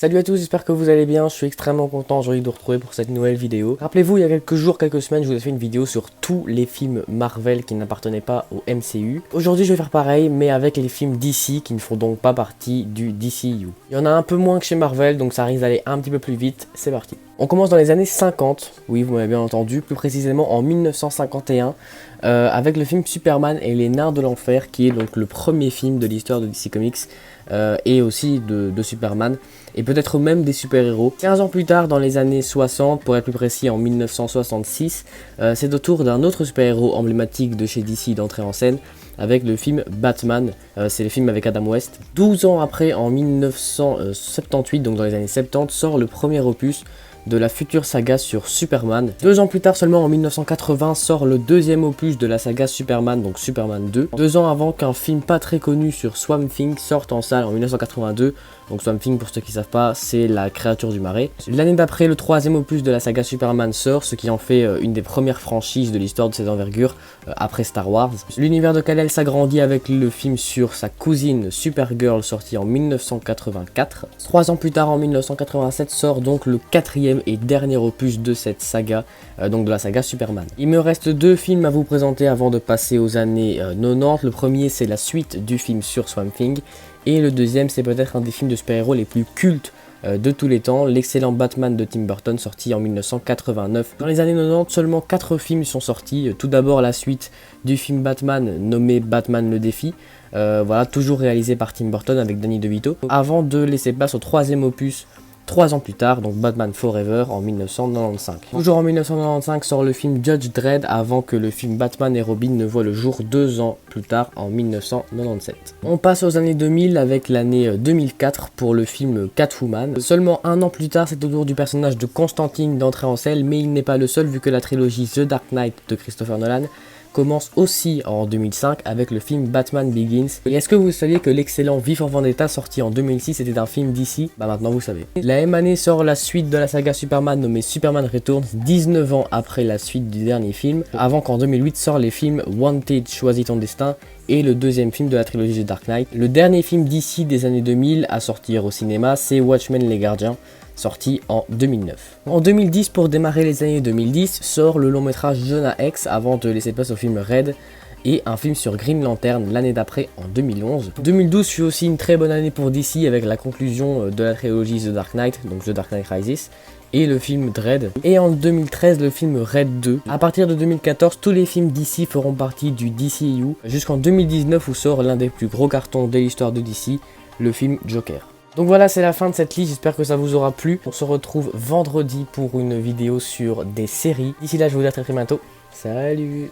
Salut à tous, j'espère que vous allez bien, je suis extrêmement content aujourd'hui de vous retrouver pour cette nouvelle vidéo. Rappelez-vous, il y a quelques jours, quelques semaines, je vous ai fait une vidéo sur tous les films Marvel qui n'appartenaient pas au MCU. Aujourd'hui, je vais faire pareil, mais avec les films DC qui ne font donc pas partie du DCU. Il y en a un peu moins que chez Marvel, donc ça risque d'aller un petit peu plus vite, c'est parti. On commence dans les années 50, oui vous m'avez bien entendu, plus précisément en 1951, avec le film Superman et les Nains de l'Enfer, qui est donc le premier film de l'histoire de DC Comics, et aussi de Superman, et peut-être même des super-héros. 15 ans plus tard, dans les années 60, pour être plus précis en 1966, c'est au tour d'un autre super-héros emblématique de chez DC d'entrer en scène, avec le film Batman, c'est le film avec Adam West. 12 ans après, en 1978, donc dans les années 70, sort le premier opus de la future saga sur Superman. 2 ans plus tard seulement, en 1980, sort le deuxième opus de la saga Superman, donc Superman 2. 2 ans avant qu'un film pas très connu sur Swamp Thing sorte en salle en 1982. Donc Swamp Thing, pour ceux qui ne savent pas, c'est la créature du marais. L'année d'après, le troisième opus de la saga Superman sort, ce qui en fait une des premières franchises de l'histoire de cette envergure, après Star Wars. L'univers de Kal-El s'agrandit avec le film sur sa cousine Supergirl, sorti en 1984. 3 ans plus tard, en 1987, sort donc le quatrième et dernier opus de cette saga, donc de la saga Superman. Il me reste 2 films à vous présenter avant de passer aux années 90. Le premier, c'est la suite du film sur Swamp Thing. Et le deuxième, c'est peut-être un des films de super-héros les plus cultes de tous les temps, l'excellent Batman de Tim Burton, sorti en 1989. Dans les années 90, seulement 4 films sont sortis. Tout d'abord la suite du film Batman, nommé Batman le défi, voilà, toujours réalisé par Tim Burton avec Danny DeVito, avant de laisser place au troisième opus 3 ans plus tard, donc Batman Forever en 1995. Toujours en 1995 sort le film Judge Dredd, avant que le film Batman et Robin ne voit le jour 2 ans plus tard en 1997. On passe aux années 2000 avec l'année 2004 pour le film Catwoman. Seulement 1 an plus tard, c'est au tour du personnage de Constantine d'entrer en scène, mais il n'est pas le seul vu que la trilogie The Dark Knight de Christopher Nolan commence aussi en 2005 avec le film Batman Begins. Et est-ce que vous saviez que l'excellent V for Vendetta, sorti en 2006, était un film d'ici? Bah maintenant vous savez. La même année sort la suite de la saga Superman nommée Superman Returns, 19 ans après la suite du dernier film, avant qu'en 2008 sort les films Wanted, Choisis ton destin et le deuxième film de la trilogie de Dark Knight. Le dernier film d'ici des années 2000 à sortir au cinéma, c'est Watchmen les Gardiens, sorti en 2009. En 2010, pour démarrer les années 2010, sort le long métrage Jonah Hex avant de laisser place au film Red et un film sur Green Lantern l'année d'après en 2011. 2012 fut aussi une très bonne année pour DC avec la conclusion de la trilogie The Dark Knight, donc The Dark Knight Rises, et le film Dredd. Et en 2013, le film Red 2. A partir de 2014, tous les films DC feront partie du DCU, jusqu'en 2019 où sort l'un des plus gros cartons de l'histoire de DC, le film Joker. Donc voilà, c'est la fin de cette liste, j'espère que ça vous aura plu. On se retrouve vendredi pour une vidéo sur des séries. D'ici là, je vous dis à très bientôt. Salut!